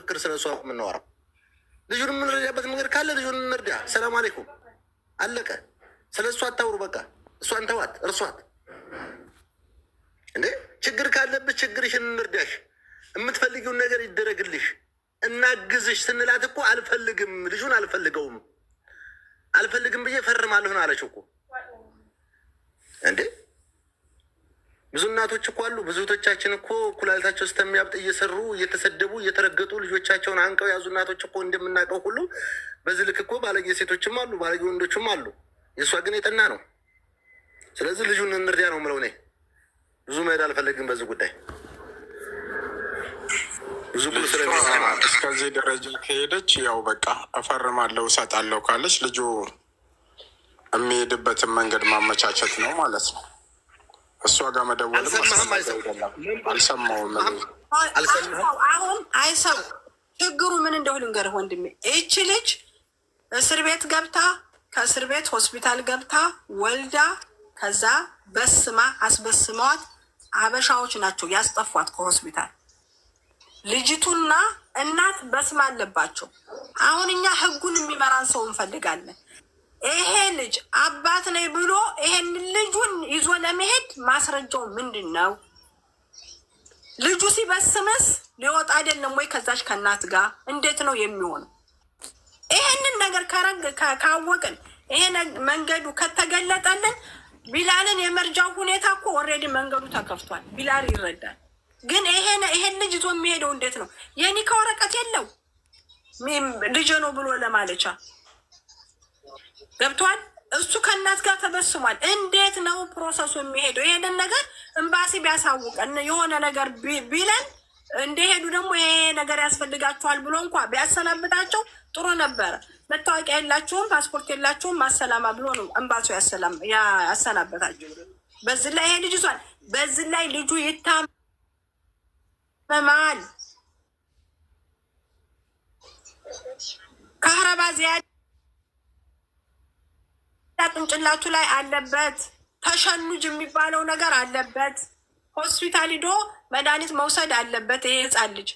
በምክክር ስለሷ የምናወራው። ልጁን የምንረዳበት መንገድ ካለ ልጁን እንርዳ። ሰላም አለይኩም አለቀ። ስለ እሷ አታውሩ። በቃ እሷን ተዋት፣ እርሷት። እንዴ ችግር ካለብሽ ችግርሽን እንርዳሽ፣ የምትፈልጊውን ነገር ይደረግልሽ፣ እናግዝሽ ስንላት እኮ አልፈልግም፣ ልጁን አልፈልገውም፣ አልፈልግም ብዬ ፈርማለሁ ነው አለች እኮ። እንዴ ብዙ እናቶች እኮ አሉ። ብዙ እህቶቻችን እኮ ኩላሊታቸው እስከሚያብጥ እየሰሩ እየተሰደቡ እየተረገጡ ልጆቻቸውን አንቀው ያዙ እናቶች እኮ እንደምናውቀው ሁሉ በዚህ ልክ እኮ ባለጌ ሴቶችም አሉ፣ ባለጌ ወንዶችም አሉ። የእሷ ግን የጠና ነው። ስለዚህ ልጁን እንርዳ ነው የምለው እኔ። ብዙ መሄድ አልፈለግም በዚህ ጉዳይ። ብዙ እስከዚህ ደረጃ ከሄደች ያው በቃ እፈርማለሁ እሰጣለሁ ካለች ልጁ የሚሄድበትን መንገድ ማመቻቸት ነው ማለት ነው። እሷ ጋር መደወል አልሰማውም። አሁን አይሰው ችግሩ ምን እንደሆነ ልንገርህ ወንድሜ። ይቺ ልጅ እስር ቤት ገብታ ከእስር ቤት ሆስፒታል ገብታ ወልዳ ከዛ በስማ አስበስመዋት አበሻዎች ናቸው ያስጠፏት ከሆስፒታል። ልጅቱና እናት በስማ አለባቸው። አሁን እኛ ህጉን የሚመራን ሰው እንፈልጋለን። ይሄ ልጅ አባት ነኝ ብሎ ይሄን ልጁን ይዞ ለመሄድ ማስረጃው ምንድን ነው? ልጁ ሲበስምስ ሊወጣ አይደለም ወይ ከዛች ከእናት ጋር? እንዴት ነው የሚሆነው? ይሄንን ነገር ካወቅን ይሄ መንገዱ ከተገለጠልን ቢላልን የመርጃው ሁኔታ እኮ ኦልሬዲ መንገዱ ተከፍቷል። ቢላል ይረዳል። ግን ይሄን ልጅ ይዞ የሚሄደው እንዴት ነው? የኒካ ወረቀት የለው ልጅ ነው ብሎ ለማለቻ ገብቷል። እሱ ከእናት ጋር ተበስሟል። እንዴት ነው ፕሮሰሱ የሚሄደው? ይሄንን ነገር ኤምባሲ ቢያሳውቀን የሆነ ነገር ቢለን እንደሄዱ ደግሞ ይሄ ነገር ያስፈልጋችኋል ብሎ እንኳ ቢያሰናብታቸው ጥሩ ነበረ። መታወቂያ የላችሁም ፓስፖርት የላችሁም ማሰላማ ብሎ ነው ኤምባሲው ያሰናበታቸው። በዚህ ላይ ይሄ ልጅ ይዟል። በዚህ ላይ ልጁ ይታመማል። ካህረባ ዚያዳ ቅንጭላቱ ላይ አለበት። ተሸኑጅ የሚባለው ነገር አለበት። ሆስፒታል ሂዶ መድኃኒት መውሰድ አለበት። ይሄ ህፃን ልጅ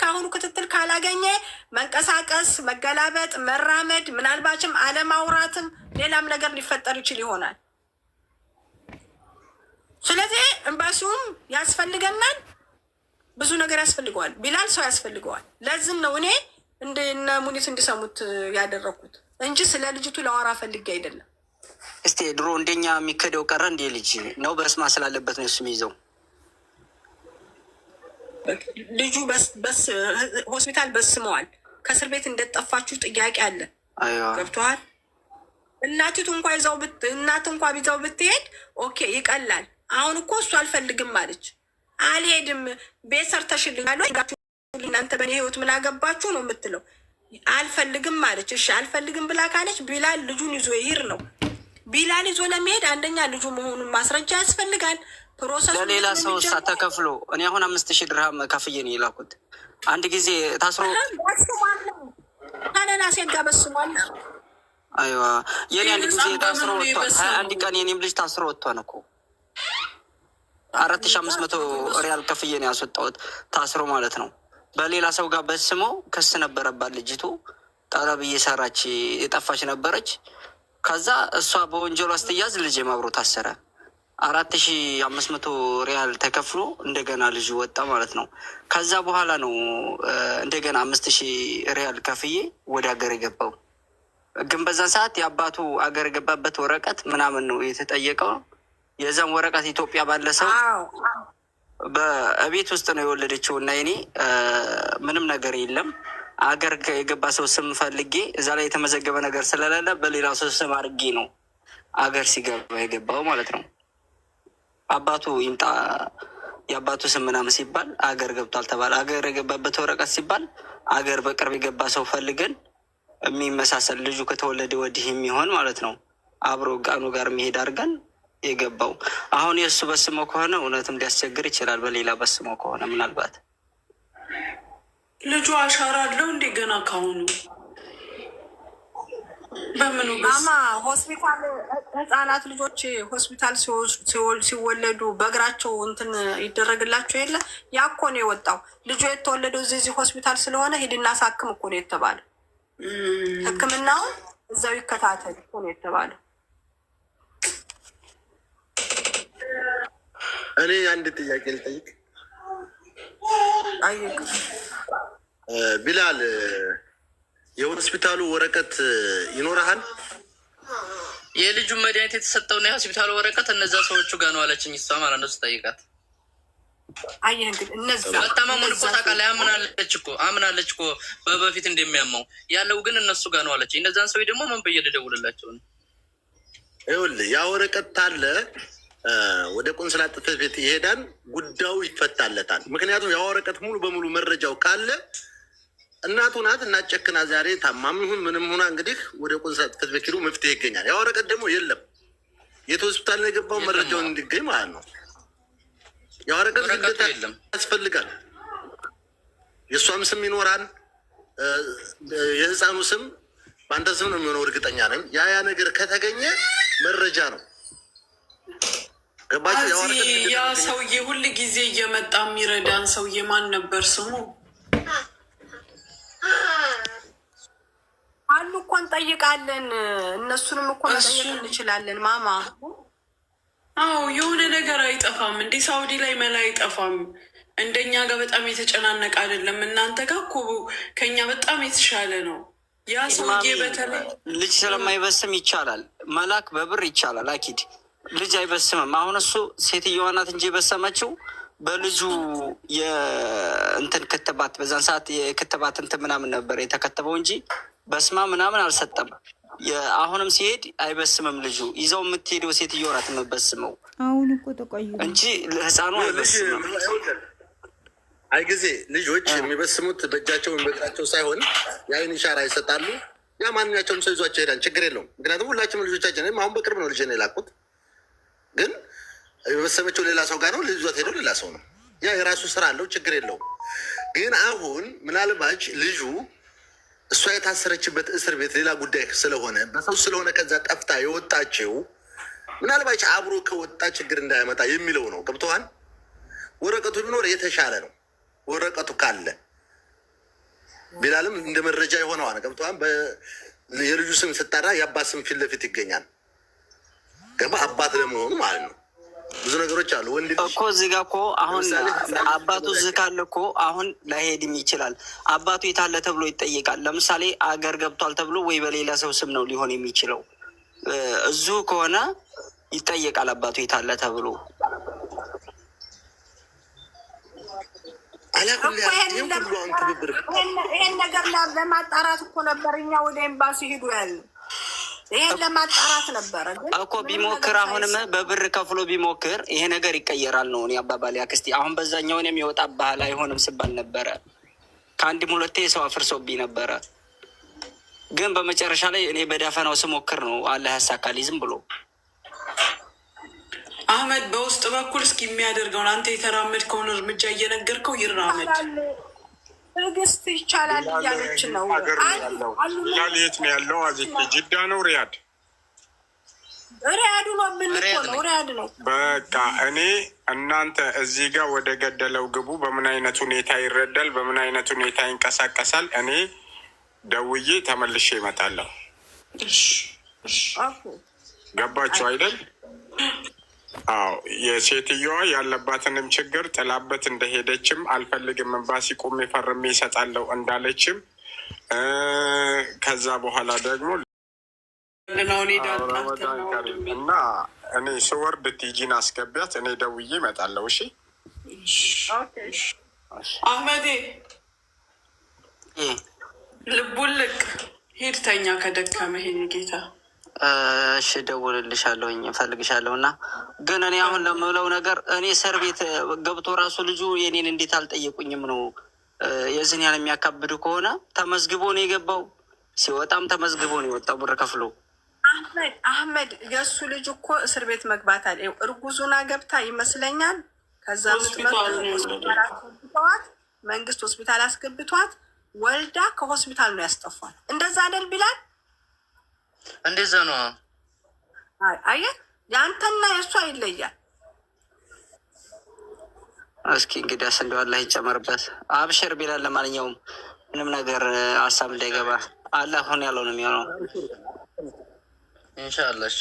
ከአሁኑ ክትትል ካላገኘ መንቀሳቀስ፣ መገላበጥ፣ መራመድ፣ ምናልባችም አለማውራትም ሌላም ነገር ሊፈጠር ይችል ይሆናል። ስለዚህ ኤምባሲውም ያስፈልገናል፣ ብዙ ነገር ያስፈልገዋል። ቢላል ሰው ያስፈልገዋል። ለዝም ነው እኔ እንደነ ሙኒት እንዲሰሙት ያደረኩት እንጂ ስለ ልጅቱ ለዋራ ፈልጌ አይደለም። እስቲ ድሮ እንደኛ የሚከደው ቀረ እንዴ? ልጅ ነው በስማ ስላለበት ነው እሱ የሚይዘው። ልጁ ሆስፒታል በስመዋል። ከእስር ቤት እንደጠፋችሁ ጥያቄ አለ። ገብቶሃል? እናቲቱ እንኳ እናት እንኳ ቢዛው ብትሄድ ኦኬ ይቀላል። አሁን እኮ እሱ አልፈልግም አለች። አልሄድም ቤት ሰርተሽልኛል እናንተ በእኔ ህይወት ምን አገባችሁ ነው የምትለው። አልፈልግም አለች። እሺ አልፈልግም ብላ ካለች ቢላል ልጁን ይዞ ይሄድ ነው። ቢላል ይዞ ለመሄድ አንደኛ ልጁ መሆኑን ማስረጃ ያስፈልጋል። ፕሮሰስ ለሌላ ሰው ተከፍሎ እኔ አሁን 5000 ድርሃም ከፍዬ ነው የላኩት። አንድ ጊዜ ታስሮ ታነና ሴጋ በስሟል። አይዋ የኔ አንድ ጊዜ ታስሮ ወጥቷል። አንድ ቀን የኔም ልጅ ታስሮ ወጥቷል እኮ 4500 ሪያል ከፍዬ ነው ያስወጣሁት። ታስሮ ማለት ነው። በሌላ ሰው ጋር በስሞ ክስ ነበረባት ልጅቱ። ጠረብ እየሰራች የጠፋች ነበረች። ከዛ እሷ በወንጀሉ ስትያዝ ልጅ አብሮ ታሰረ። 4500 ሪያል ተከፍሎ እንደገና ልጁ ወጣ ማለት ነው። ከዛ በኋላ ነው እንደገና 5000 ሪያል ከፍዬ ወደ ሀገር የገባው። ግን በዛን ሰዓት የአባቱ አገር የገባበት ወረቀት ምናምን ነው የተጠየቀው። የዛን ወረቀት ኢትዮጵያ ባለ ሰው በቤት ውስጥ ነው የወለደችው እና እኔ ምንም ነገር የለም። አገር የገባ ሰው ስም ፈልጌ እዛ ላይ የተመዘገበ ነገር ስለሌለ በሌላ ሰው ስም አድርጌ ነው አገር ሲገባ የገባው ማለት ነው። አባቱ ይምጣ የአባቱ ስም ምናምን ሲባል አገር ገብቷል ተባለ። አገር የገባበት ወረቀት ሲባል አገር በቅርብ የገባ ሰው ፈልገን የሚመሳሰል ልጁ ከተወለደ ወዲህ የሚሆን ማለት ነው አብሮ ጋኑ ጋር የሚሄድ አድርገን የገባው። አሁን የእሱ በስሞ ከሆነ እውነትም ሊያስቸግር ይችላል። በሌላ በስሞ ከሆነ ምናልባት ልጁ አሻራ አለው እንዴ? ገና ካሁኑ በምኑ ሆስፒታል ህጻናት ልጆች ሆስፒታል ሲወለዱ በእግራቸው እንትን ይደረግላቸው የለ? ያ እኮ ነው የወጣው። ልጁ የተወለደው እዚህ ሆስፒታል ስለሆነ ሂድና ሳክም እኮ ነው የተባለው። ሕክምናውን እዛው ይከታተል እኮ ነው የተባለው። እኔ አንድ ጥያቄ ልጠይቅ። ቢላል የሆስፒታሉ ወረቀት ይኖርሃል? የልጁ መድኃኒት የተሰጠውና የሆስፒታሉ ወረቀት እነዛ ሰዎቹ ጋር ነው አለችኝ። እሷ ማለት ነው ስጠይቃት። አየህ እንግዲህ እነዛ መታመሙን እኮ ታውቃለህ። አምናለች እኮ በፊት እንደሚያመው ያለው ግን እነሱ ጋር ነው አለችኝ። እነዛን ሰዎች ደግሞ ምን ብዬ ልደውልላቸው ነው? ይኸውልህ ያ ወረቀት አለ ወደ ቆንስላ ጽሕፈት ቤት ይሄዳል፣ ጉዳዩ ይፈታለታል። ምክንያቱም ያ ወረቀት ሙሉ በሙሉ መረጃው ካለ እናቱ ናት እናጨክና ዛሬ ታማሚ ይሁን ምንም ሆና እንግዲህ ወደ ቆንስላ ጽሕፈት ቤት ሄዶ መፍትሄ ይገኛል። ያ ወረቀት ደግሞ የለም። የት ሆስፒታል ነው የገባው መረጃውን እንዲገኝ ማለት ነው። ያ ወረቀት ግዴታ ያስፈልጋል። የእሷም ስም ይኖራል፣ የህፃኑ ስም በአንተ ስም ነው የሚሆነው እርግጠኛ ነኝ። ያ ነገር ከተገኘ መረጃ ነው። ያ ሰውዬ ሁል ጊዜ እየመጣ የሚረዳን ሰውዬ ማን ነበር ስሙ? አሉ እኮ እንጠይቃለን። እነሱንም እኮ መጠየቅ እንችላለን። ማማ አዎ የሆነ ነገር አይጠፋም እንዴ? ሳውዲ ላይ መላ አይጠፋም። እንደኛ ጋር በጣም የተጨናነቀ አይደለም። እናንተ ጋር እኮ ከኛ በጣም የተሻለ ነው። ያ ሰውዬ በተለይ ልጅ ስለማይበስም ይቻላል መላክ በብር ይቻላል። አኪድ ልጅ አይበስምም። አሁን እሱ ሴትዮዋ ናት እንጂ የበሰመችው በልጁ የእንትን ክትባት በዛን ሰዓት የክትባት እንትን ምናምን ነበር የተከተበው እንጂ በስማ ምናምን አልሰጠም። አሁንም ሲሄድ አይበስምም። ልጁ ይዘው የምትሄደው ሴትዮዋ ናት የምበስመው አሁን እኮ ተቆዩ እንጂ ህፃኑ አይበስምም። አይ ጊዜ ልጆች የሚበስሙት በእጃቸው በእግራቸው ሳይሆን የአይን ኢሻራ ይሰጣሉ። ያ ማንኛቸውም ሰው ይዟቸው ይሄዳል። ችግር የለውም። ምክንያቱም ሁላችንም ልጆቻችን አሁን በቅርብ ነው ልጅ ነው የላኩት፣ ግን የበሰመችው ሌላ ሰው ጋር ነው። ልጇት ሄደው ሌላ ሰው ነው። ያ የራሱ ስራ አለው። ችግር የለውም። ግን አሁን ምናልባች ልጁ እሷ የታሰረችበት እስር ቤት ሌላ ጉዳይ ስለሆነ በሰው ስለሆነ ከዛ ጠፍታ የወጣችው ምናልባች አብሮ ከወጣ ችግር እንዳያመጣ የሚለው ነው። ገብቶሃል? ወረቀቱ ቢኖር የተሻለ ነው። ወረቀቱ ካለ ቢላልም እንደ መረጃ የሆነዋል። ገብቶሃል? የልጁ ስም ስጠራ የአባት ስም ፊት ለፊት ይገኛል። ገባ? አባት ለመሆኑ ማለት ነው። ብዙ ነገሮች አሉ። ወንድ እኮ እዚህ ጋ እኮ አሁን አባቱ እዚህ ካለ እኮ አሁን ላይሄድም ይችላል። አባቱ የታለ ተብሎ ይጠየቃል። ለምሳሌ አገር ገብቷል ተብሎ ወይ በሌላ ሰው ስም ነው ሊሆን የሚችለው። እዚሁ ከሆነ ይጠየቃል አባቱ የታለ ተብሎ። ይሄን ነገር ለማጣራት እኮ ነበር እኛ ወደ ኤምባሲ ሂዱ ያለ ይሄን ለማጣራት ነበረ እኮ ቢሞክር አሁንም በብር ከፍሎ ቢሞክር ይሄ ነገር ይቀየራል ነው እኔ አባባል። ያክስቲ አሁን በዛኛውን የሚወጣ ባህል አይሆንም ስባል ነበረ። ከአንድም ሁለቴ ሰው አፍርሶብኝ ነበረ። ግን በመጨረሻ ላይ እኔ በዳፈናው ስሞክር ነው አላህ ያሳካልኝ ዝም ብሎ። አህመድ በውስጥ በኩል እስኪ የሚያደርገውን አንተ የተራመድከውን እርምጃ እየነገርከው ይራመድ። ትዕግስት ይቻላል እያለች ነው። ቢላል የት ነው ያለው? ጅዳ ነው ሪያድ? ሪያዱ ነው የምንሆነው። ሪያድ ነው። በቃ እኔ እናንተ እዚህ ጋር ወደ ገደለው ግቡ። በምን አይነት ሁኔታ ይረዳል፣ በምን አይነት ሁኔታ ይንቀሳቀሳል፣ እኔ ደውዬ ተመልሼ እመጣለሁ። ገባችሁ አይደል? አዎ የሴትዮዋ ያለባትንም ችግር ጥላበት እንደሄደችም አልፈልግም ኤምባሲ ቆሜ ፈርሜ ይሰጣለሁ እንዳለችም ከዛ በኋላ ደግሞ እና እኔ ስወርድ ቲጂን አስገቢያት፣ እኔ ደውዬ እመጣለሁ። እሺ አህመዴ ልቡን ልቅ ሂድ ተኛ ከደከመ ይሄን ጌታ እሺ ደውልልሻለሁኝ እፈልግሻለሁ። እና ግን እኔ አሁን ለምለው ነገር እኔ እስር ቤት ገብቶ ራሱ ልጁ የኔን እንዴት አልጠየቁኝም ነው። የዝን ያህል የሚያካብዱ ከሆነ ተመዝግቦ ነው የገባው፣ ሲወጣም ተመዝግቦ ነው የወጣው ብር ከፍሎ። አህመድ የእሱ ልጅ እኮ እስር ቤት መግባት አለ። እርጉዙና ገብታ ይመስለኛል። ከዛ ምትመጥተዋት መንግስት ሆስፒታል አስገብቷት ወልዳ ከሆስፒታል ነው ያስጠፏል። እንደዛ አይደል ቢላል? እንደዛ ነው። አየህ የአንተና የእሷ ይለያል። እስኪ እንግዲያስ እንደው አላህ ይጨመርበት። አብሽር ቢላል። ለማንኛውም ምንም ነገር ሀሳብ እንዳይገባ አላህ ሆን ያለው ነው የሚሆነው። ኢንሻአላህ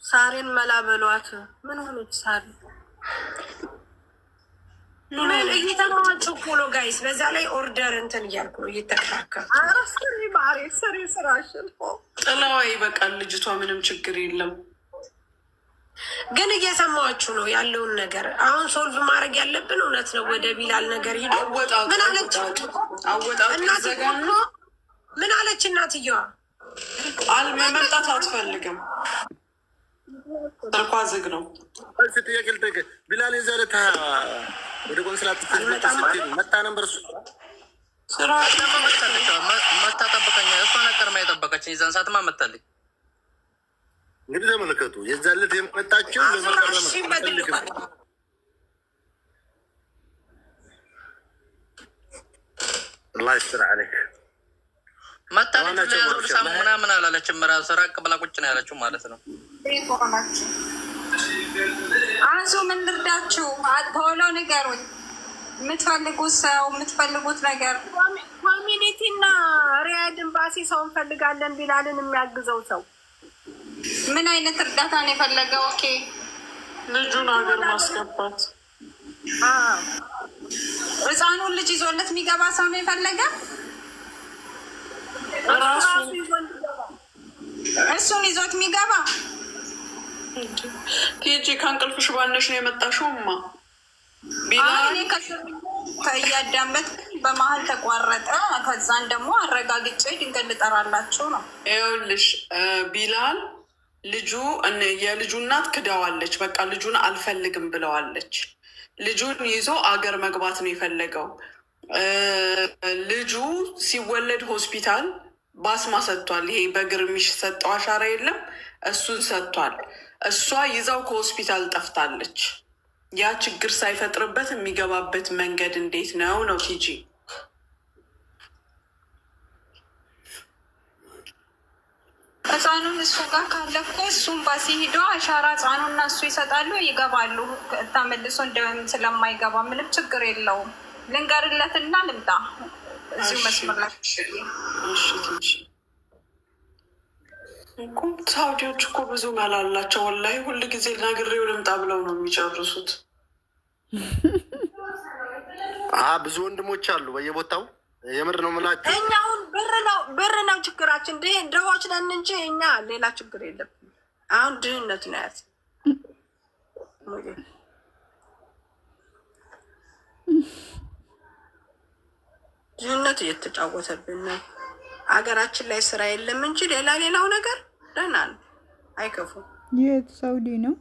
ሳሬን መላ በሏት። ምን ሆነች ሳሬ? ምን እየተማዋቸው እኮ ነው ጋይስ። በዛ ላይ ኦርደር እንትን እያልኩ ነው እየተከራከርኩ። ስሪ ባህሪ ስሪ ስራሽን ጥላዋ ይበቃል። ልጅቷ ምንም ችግር የለም። ግን እየሰማችሁ ነው ያለውን ነገር። አሁን ሶልቭ ማድረግ ያለብን እውነት ነው ወደ ቢላል ነገር ሂዶ ምን አለች? ምን አለች እናትየዋ? መምጣት አትፈልግም። ስልኳ ዝግ ነው። ጥያቄ ልጠይቅ። ቢላል የዛለት ወደ ቆንስላት መጣ ነበር። እሱ ስራ መታ ጠበቀኝ። እሷ ነቀርማ የጠበቀችኝ የዛን ሰዓትማ መታለኝ። እንግዲህ ተመለከቱ። የዛለት የመጣችው አላህ ይስጥር አለክ መታለች። ሳሙ ምናምን አላለችም። ራሱ ራቅ ብላ ቁጭ ነው ያለችው ማለት ነው። አንሱ ምን ልርዳችሁ? ቶሎ ንገሩኝ። የምትፈልጉት ሰው የምትፈልጉት ነገር ኮሚኒቲ እና ሪያድ ኤምባሲ ሰው እንፈልጋለን። ቢላልን የሚያግዘው ሰው ምን አይነት እርዳታ ነው የፈለገው? ኦኬ ልጁን ሀገር ማስገባት። ህፃኑን ልጅ ይዞለት የሚገባ ሰው ነው የፈለገ። እሱን ይዞት የሚገባ ቲጂ ከእንቅልፍሽ ባነሽ ነው የመጣሽውማ። እያዳመጥ በመሀል ተቋረጠ። ከዛን ደግሞ አረጋግጬ ድንገት ልጠራላችሁ ነው። ይኸውልሽ ቢላል ልጁ የልጁ እናት ክዳዋለች። በቃ ልጁን አልፈልግም ብለዋለች። ልጁን ይዞ አገር መግባት ነው የፈለገው። ልጁ ሲወለድ ሆስፒታል ባስማ ሰጥቷል። ይሄ በእግር የሚሰጠው አሻራ የለም እሱን ሰጥቷል። እሷ ይዛው ከሆስፒታል ጠፍታለች። ያ ችግር ሳይፈጥርበት የሚገባበት መንገድ እንዴት ነው ነው ቲጂ? ህፃኑን እሱ ጋር ካለኮ እሱም ባሲ ሂዶ አሻራ ህፃኑና እሱ ይሰጣሉ፣ ይገባሉ። ተመልሶ እንደምን ስለማይገባ ምንም ችግር የለውም። ልንገርለትና ልምጣ እዚሁ መስመር ላይ እኮ ሳውዲዎች እኮ ብዙ መላ አላቸው። ወላሂ ሁል ጊዜ ነግሬው ልምጣ ብለው ነው የሚጨርሱት። ብዙ ወንድሞች አሉ በየቦታው። የምር ነው የምላቸው። እኛውን ብር ነው ችግራችን። ድሆች ነን እንጂ እኛ ሌላ ችግር የለብንም። አሁን ድህነት ነው ያዝ ድህነት እየተጫወተብን ነው። ሀገራችን ላይ ስራ የለም እንጂ ሌላው ነገር ደህና ነው፣ አይከፉም። የት ሳውዲ ነው?